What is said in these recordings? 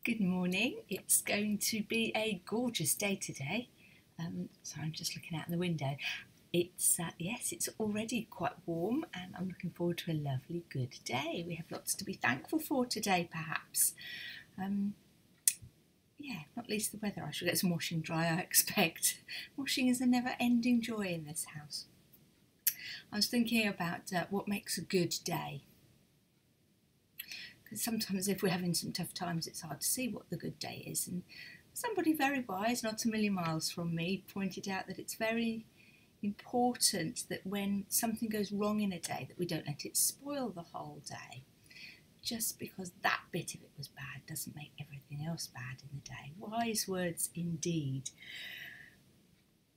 Good morning. It's going to be a gorgeous day today. So I'm just looking out the window. Yes, it's already quite warm, and I'm looking forward to a lovely, good day. We have lots to be thankful for today, perhaps. Not least the weather. I shall get some washing dry, I expect. Washing is a never-ending joy in this house. I was thinking about what makes a good day. Because sometimes if we're having some tough times, it's hard to see what the good day is. And somebody very wise, not a million miles from me, pointed out that it's very important that when something goes wrong in a day, that we don't let it spoil the whole day. Just because that bit of it was bad doesn't make everything else bad in the day. Wise words indeed.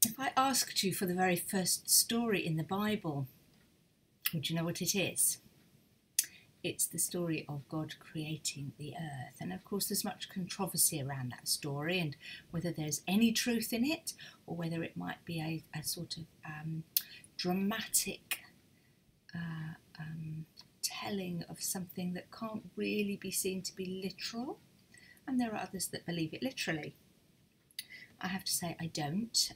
If I asked you for the very first story in the Bible, would you know what it is? It's the story of God creating the earth. And of course, there's much controversy around that story and whether there's any truth in it or whether it might be a sort of dramatic telling of something that can't really be seen to be literal. And there are others that believe it literally. I have to say I don't,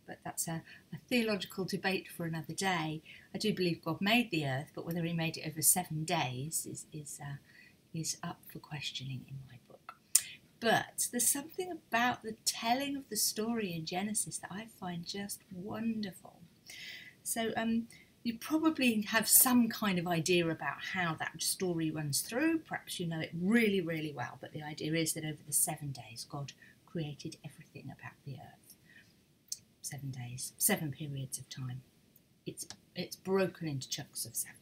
but that's a theological debate for another day. I do believe God made the earth, but whether he made it over 7 days is up for questioning in my book. But there's something about the telling of the story in Genesis that I find just wonderful. So you probably have some kind of idea about how that story runs through. Perhaps you know it really, really well, but the idea is that over the 7 days, God created everything about the earth. 7 days, 7 periods of time. It's broken into chunks of 7.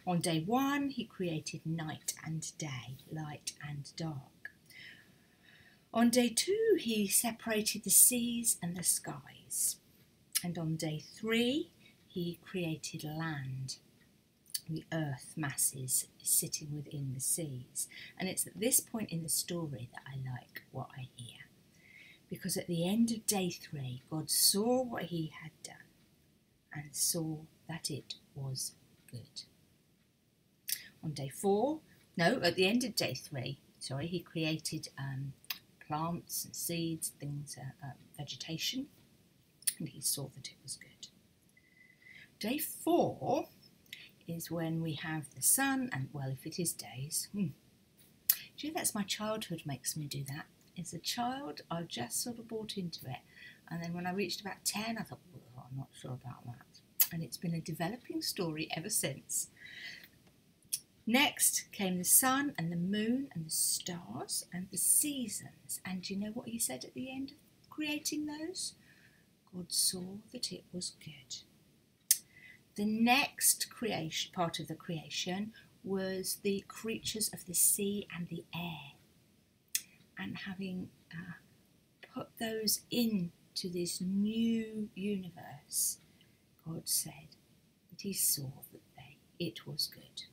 On day 1, he created night and day, light and dark. On day 2, he separated the seas and the skies. And on day 3, he created land, the earth masses sitting within the seas. And it's at this point in the story that I like what I hear. Because at the end of day 3, God saw what he had done and saw that it was good. On day 4, at the end of day 3, he created plants and seeds, things, vegetation, and he saw that it was good. Day 4 is when we have the sun, and well, if it is days, that's my childhood makes me do that. As a child, I just sort of bought into it, and then when I reached about 10, I thought, well, I'm not sure about that, and it's been a developing story ever since. Next came the sun and the moon and the stars and the seasons, and do you know what he said at the end of creating those? God saw that it was good. The next part of the creation was the creatures of the sea and the air. And having put those into this new universe, God said that he saw that it was good.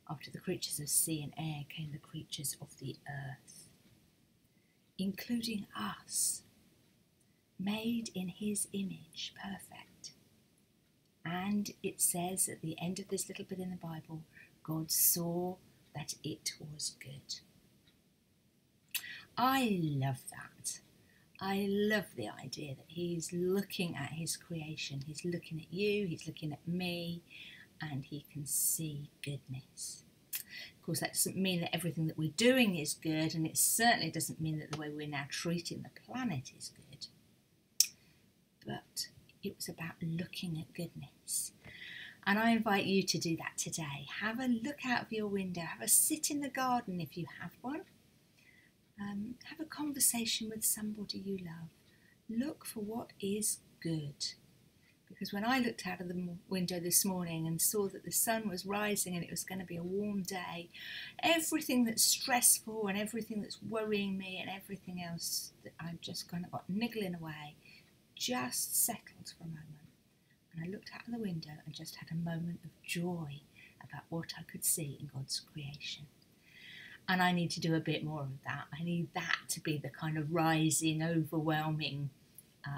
After the creatures of sea and air came the creatures of the earth, including us, made in his image, perfect. And it says at the end of this little bit in the Bible, God saw that it was good. I love that. I love the idea that he's looking at his creation. He's looking at you, he's looking at me, and he can see goodness. Of course, that doesn't mean that everything that we're doing is good, and it certainly doesn't mean that the way we're now treating the planet is good. But it was about looking at goodness. And I invite you to do that today. Have a look out of your window. Have a sit in the garden if you have one. Have a conversation with somebody you love. Look for what is good. Because when I looked out of the window this morning and saw that the sun was rising and it was going to be a warm day, everything that's stressful and everything that's worrying me and everything else that I've just kind of got niggling away just settled for a moment. And I looked out of the window and just had a moment of joy about what I could see in God's creation. And I need to do a bit more of that. I need that to be the kind of rising, overwhelming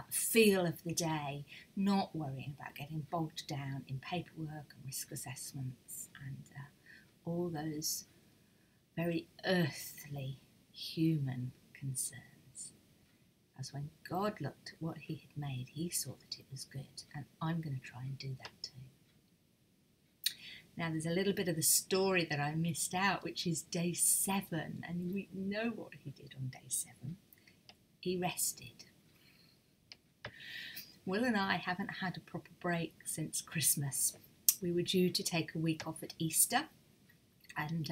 feel of the day, not worrying about getting bogged down in paperwork and risk assessments and all those very earthly, human concerns. As when God looked at what he had made, he saw that it was good, and I'm going to try and do that too. Now, there's a little bit of the story that I missed out, which is day 7, and we know what he did on day 7. He rested. Will and I haven't had a proper break since Christmas. We were due to take a week off at Easter, and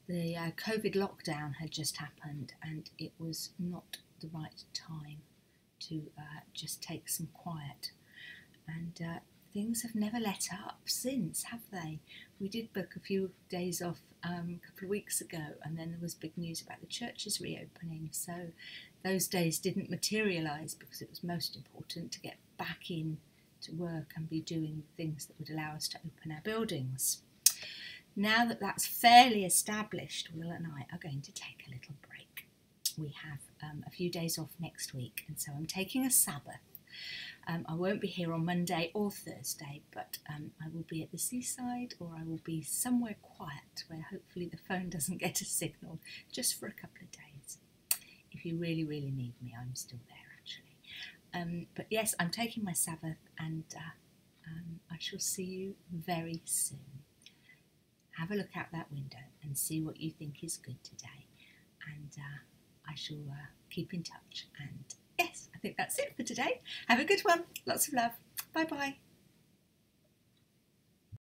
the COVID lockdown had just happened, and it was not the right time to just take some quiet. And things have never let up since, have they? We did book a few days off a couple of weeks ago, and then there was big news about the churches reopening, so those days didn't materialise because it was most important to get back in to work and be doing things that would allow us to open our buildings. Now that that's fairly established, Will and I are going to take a little break. We have a few days off next week, and so I'm taking a Sabbath. I won't be here on Monday or Thursday, but I will be at the seaside, or I will be somewhere quiet where hopefully the phone doesn't get a signal, just for a couple of days. If you really, really need me, I'm still there actually. But yes, I'm taking my Sabbath, and I shall see you very soon. Have a look out that window and see what you think is good today, and I shall keep in touch. And yes, I think that's it for today. Have a good one. Lots of love. Bye bye.